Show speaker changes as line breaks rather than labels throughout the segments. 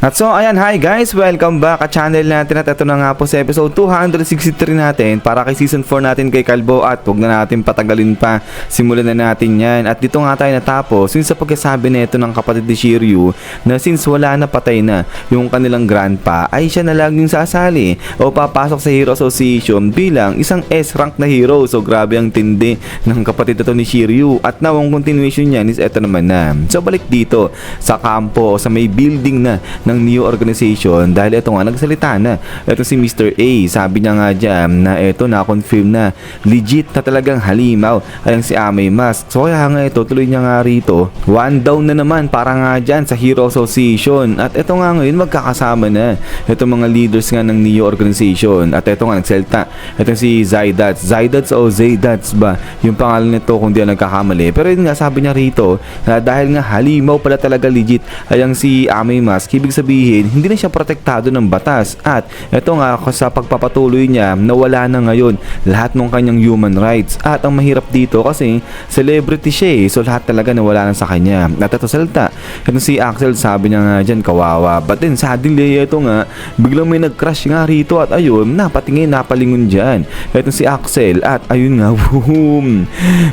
At so ayan, hi guys, welcome back at channel natin at ito na nga po sa episode 263 natin para kay season 4 natin kay Kalbo at huwag na natin patagalin pa, simulan na natin yan. At dito nga tayo natapos since sa pagkasabi na ito ng kapatid ni Shiryu na since wala na, patay na yung kanilang grandpa ay siya na lang yung sasali o papasok sa Hero Association bilang isang S-rank na hero. So grabe ang tindi ng kapatid ito ni Shiryu at now ang continuation niyan is ito naman na. So balik dito sa kampo o sa may building na ng Neo Organization dahil ito nga nagsalita na ito si Mr. A. Sabi niya nga dyan na ito na-confirm na legit na talagang halimaw ayang si Amay Mask. So kaya nga ito tuloy niya nga rito, one down na naman para nga dyan sa Hero Association at ito nga ngayon magkakasama na itong mga leaders nga ng Neo Organization at ito nga nagsalita ito si Zydats o Zaydats ba yung pangalan nito kung di ako nagkakamali, pero yun nga sabi niya rito na dahil nga halimaw pala talaga legit ayang si Amay Mask, ibig sabihin hindi na siya protektado ng batas at ito nga sa pagpapatuloy niya nawala na ngayon lahat ng kanyang human rights at ang mahirap dito kasi celebrity siya so lahat talaga nawala na sa kanya. At ito salita ito si Axel, sabi niya nga dyan kawawa, but then suddenly ito nga biglang may nag-crash nga rito at ayun napatingin napalingon dyan ito si Axel at ayun nga boom,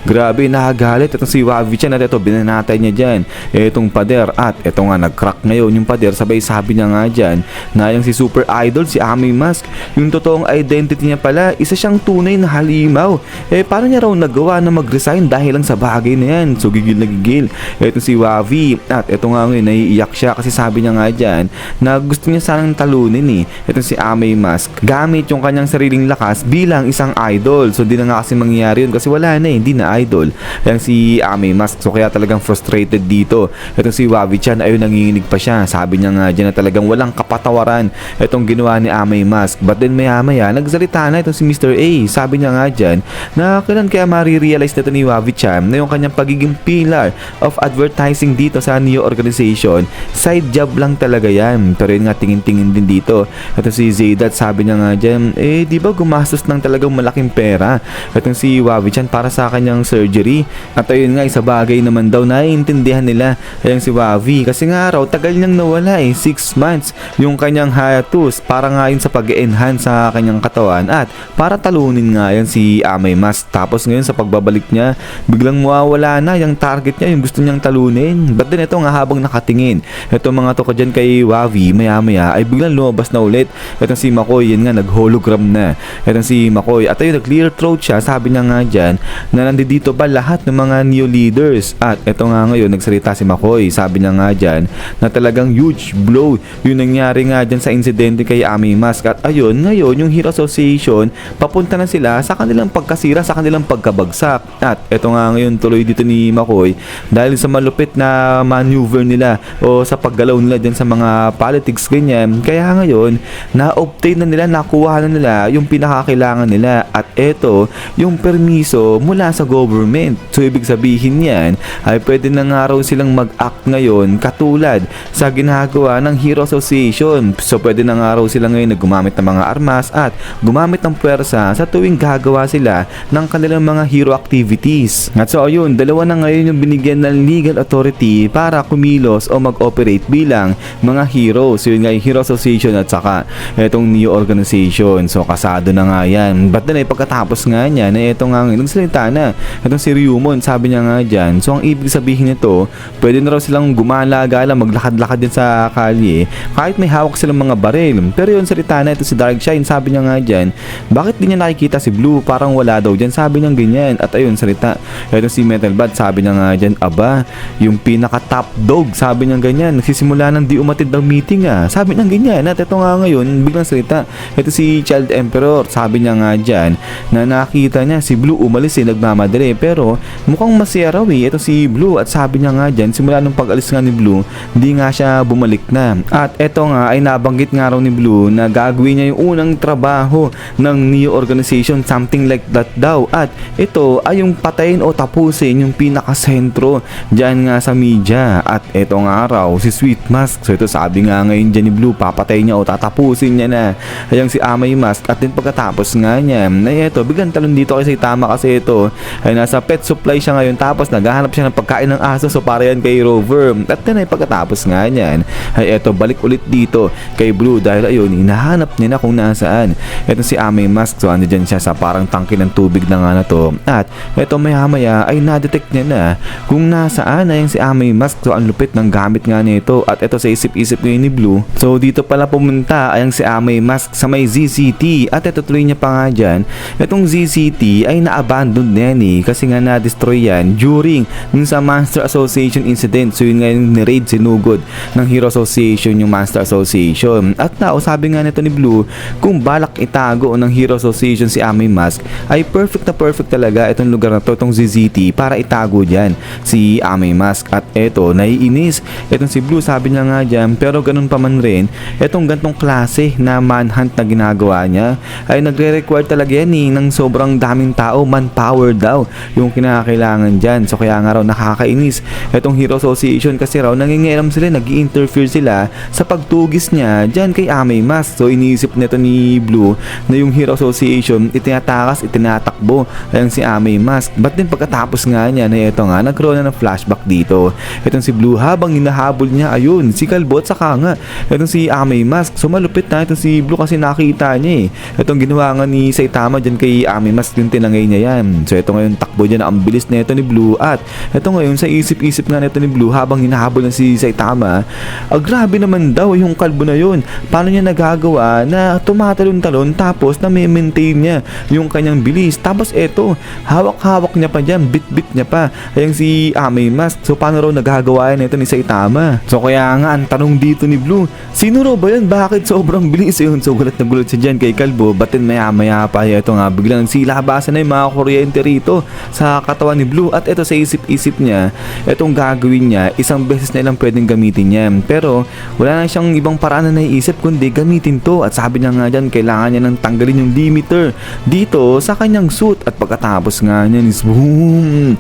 grabe nakagalit ito si Wavi-chan at ito binanatay niya dyan itong pader at ito nga nag-crack ngayon yung pader. Sabay sabi niya nga dyan na yung si super idol si Amay Mask, yung totoong identity niya pala isa siyang tunay na halimaw. Paano niya raw nagawa na mag-resign dahil lang sa bagay na yan? So gigil na gigil ito si Wavi at ito nga ngayon naiiyak siya kasi sabi niya nga dyan na gusto niya sanang talunin ito si Amay Mask gamit yung kanyang sariling lakas bilang isang idol. So di na nga kasi mangyayari yun kasi wala na hindi na idol yung si Amay Mask. So kaya talagang frustrated dito ito si Wavi-chan, ayun nanginginig pa siya. Sabi niya nga dyan na talagang walang kapatawaran itong ginawa ni Amay Mask. But then maya nagsalita na itong si Mr. A. Sabi niya nga dyan na kailan kaya marirealize na ito ni Wavi-chan na yung kanyang pagiging pillar of advertising dito sa Neo Organization side job lang talaga yan. Pero yun nga tingin-tingin din dito ito si Zaydat, sabi niya nga dyan di ba gumastos ng talagang malaking pera itong si Wavi-chan para sa kanyang surgery. At ayun nga isa bagay naman daw naiintindihan nila ayun si Wavi kasi nga raw tagal niyang nawala 6 months yung kanyang hiatus para nga yun sa pag-enhance sa kanyang katawan at para talunin nga yan si Amay Mask. Tapos ngayon sa pagbabalik niya biglang mawawala na yung target niya, yung gusto niyang talunin. But then ito nga habang nakatingin ito mga to dyan kay Wavi, maya ay biglang lumabas na ulit itong si McCoy. Yan nga nag-hologram na itong si McCoy at ayun nag-clear throat siya. Sabi niya nga dyan na nandito ba lahat ng mga Neo leaders at ito nga ngayon nagsalita si McCoy. Sabi niya nga dyan na talagang huge blow yung nangyari nga dyan sa insidente kay Amay Mask. At ayun ngayon yung Hero Association papunta na sila sa kanilang pagkasira, sa kanilang pagkabagsak. At ito nga ngayon tuloy dito ni McCoy dahil sa malupit na maneuver nila o sa paggalaw nila dyan sa mga politics ganyan, kaya ngayon na-obtain na nila, nakuha na nila yung pinakakailangan nila at ito yung permiso mula sa government. So ibig sabihin yan ay pwede na nga raw silang mag-act ngayon katulad sa ginagawa ng Hero Association. So pwede na nga raw sila ngayon na gumamit ng mga armas at gumamit ng puwersa sa tuwing gagawa sila ng kanilang mga hero activities. At so ayun, dalawa na ngayon yung binigyan ng legal authority para kumilos o mag-operate bilang mga heroes. So yun nga yung Hero Association at saka itong Neo Organization. So kasado na nga yan. But then pagkatapos nga niya na ito nga ngayon nagsalita na itong si Ryumon, sabi niya nga dyan. So ang ibig sabihin nito, pwede na raw silang gumala-gala, maglakad-lakad din sa kalye kahit may hawak silang mga baril. Pero yun salita na ito si Darkshine, sabi niya nga dyan bakit di niya nakikita si Blue, parang wala daw dyan, sabi niya ganyan. At ayun salita ito si Metalbad, sabi niya nga dyan aba yung pinaka top dog, sabi niya ganyan, nagsisimula ng di umatid ng meeting sabi niya ganyan. At ito nga ngayon biglang salita ito si Child Emperor, sabi niya nga dyan na nakita niya si Blue umalis nagmamadali pero mukhang masaya raw ito si Blue. At sabi niya nga dyan simula nung pag-alis nga ni Blue hindi nga siya bumalik na. At ito nga ay nabanggit nga raw ni Blue na gagawin niya yung unang trabaho ng Neo Organization, something like that daw. At ito ay yung patayin o tapusin yung pinakasentro dyan nga sa media. At ito nga raw si Sweet Mask. So ito sabi nga ngayon dyan ni Blue papatayin niya o tatapusin niya na ayang si Amay Mask. At din pagkatapos nga niya na ito biglang talon dito kasi tama kasi ito ay nasa pet supply siya ngayon tapos naghahanap siya ng pagkain ng aso. So para yan kay Rover. At din ay pagkatapos nga niyan ay eto balik ulit dito kay Blue dahil ayun hinahanap niya na kung nasaan eto si Ame Mask. So andyan siya sa parang tangke ng tubig na nga na to at eto maya maya ay na-detect niya na kung nasaan na yung si Ame Mask. So ang lupit ng gamit nga nito at eto sa isip-isip ngayon ni Blue. So dito pala pumunta ay ang si Ame Mask sa may ZZT at eto tuloy niya pa nga dyan. Etong ZZT ay na-abandon na yan kasi nga na-destroy yan during sa Monster Association incident. So yun nga yung ni-raid sinugod ng Hero Association yung Monster Association. At now sabi nga nito ni Blue kung balak itago ng Hero Association si Ame Mask ay perfect na perfect talaga itong lugar na to, itong ZZT para itago dyan si Ame Mask. At eto naiinis etong si Blue, sabi niya nga dyan, pero ganun pa man rin etong gantong klase na manhunt na ginagawa niya ay nagre-require talaga yan ng sobrang daming tao, manpower daw yung kinakailangan dyan. So kaya nga raw nakakainis etong Hero Association kasi raw nangingialam sila, nag-i-interfere sila sa pagtugis niya dyan kay Ame Mask. So iniisip nito ni Blue na yung Hero Association itinatakas, itinatakbo ayang si Ame Mask. But din pagkatapos nga niya na ito nga nagkaroon na ng flashback dito etong si Blue habang hinahabol niya ayun si Kalbo at saka nga etong si Ame Mask. So malupit na itong si Blue kasi nakita niya etong ginawa nga ni Saitama dyan kay Ame Mask, yung tinangay niya yan. So ito ngayon takbo dyan, ang bilis na ito ni Blue at ito ngayon sa isip-isip nga nito ni Blue habang hinahabol na si Saitama, grabe naman daw yung kalbo na yun. Paano niya nagagawa na tumatalon-talon tapos na maintain niya yung kanyang bilis, tapos ito hawak-hawak niya pa dyan, bit-bit niya pa ayang si Ame Mask. So paano raw nagagawa yan ito ni Saitama? So kaya nga ang tanong dito ni Blue, sino raw ba yan? Bakit sobrang bilis yun? So gulat na gulat siya dyan kay Kalbo. Batin maya-maya pa ito nga biglang silabasan na yung mga kuryente rito sa katawan ni Blue. At ito sa isip-isip niya, itong gagawin niya isang beses na lang pwedeng gamitin niya, pero wala na siyang ibang paraan na naiisip kundi gamitin to. At sabi niya nga dyan, kailangan niya nang tanggalin yung limiter dito sa kanyang suit. At pagkatapos nga niya is boom,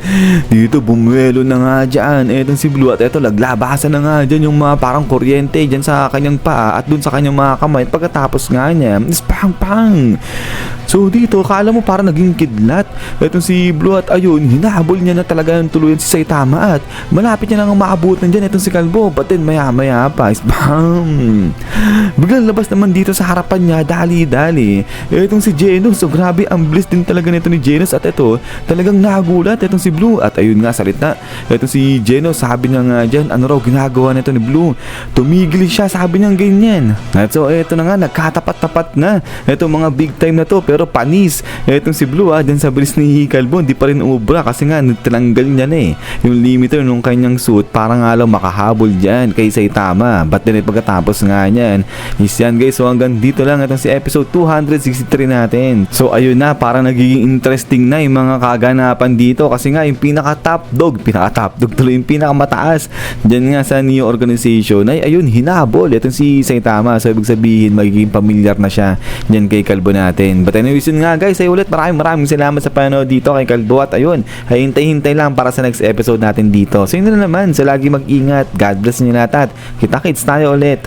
dito bumuelo na nga dyan etong si Blue. At ito laglabasan na nga dyan yung mga parang kuryente dyan sa kanyang paa at dun sa kanyang mga kamay. At pagkatapos nga niya is pang pang. So dito kala mo parang naging kidlat etong si Blue at ayun hinahabol niya na talaga yung tuluyan si Saitama at malapit niya nang maabutan dyan etong si Kalbo. But then maya maya pa is bam, biglang labas naman dito sa harapan niya dali-dali etong si Genos. So grabe ang bliss din talaga nito ni Genos at ito talagang nagulat etong si Blue. At ayun nga salita etong si Genos, sabi niya nga dyan ano raw ginagawa nito ni Blue, tumigil siya sabi niya ganyan. At so eto na nga nagkatapat-tapat na etong mga big time na to, pero panis etong si Blue dyan sa bilis ni Kalbo hindi pa rin ubra kasi nga tinanggal niya na yung limiter nung kanyang suit para nga lang makahabol dyan kay Saitama. But then pagkatapos nga niyan is yan guys. So hanggang dito lang itong si episode 263 natin. So ayun na, parang nagiging interesting na yung mga kaganapan dito kasi nga yung pinaka-top dog tuloy yung pinakamataas dyan nga sa Neo Organization ay ayun hinabol itong si Saitama. So ibig sabihin magiging familiar na siya dyan kay Kalbo natin. But anyways yun nga guys, ay ulit maraming salamat sa panonood dito kay Kalbo. At ayun, hintay-hintay lang para sa next episode natin dito. So yun na naman, so lagi mag-ingat, God bless niyo lahat at kita-kits tayo ulit.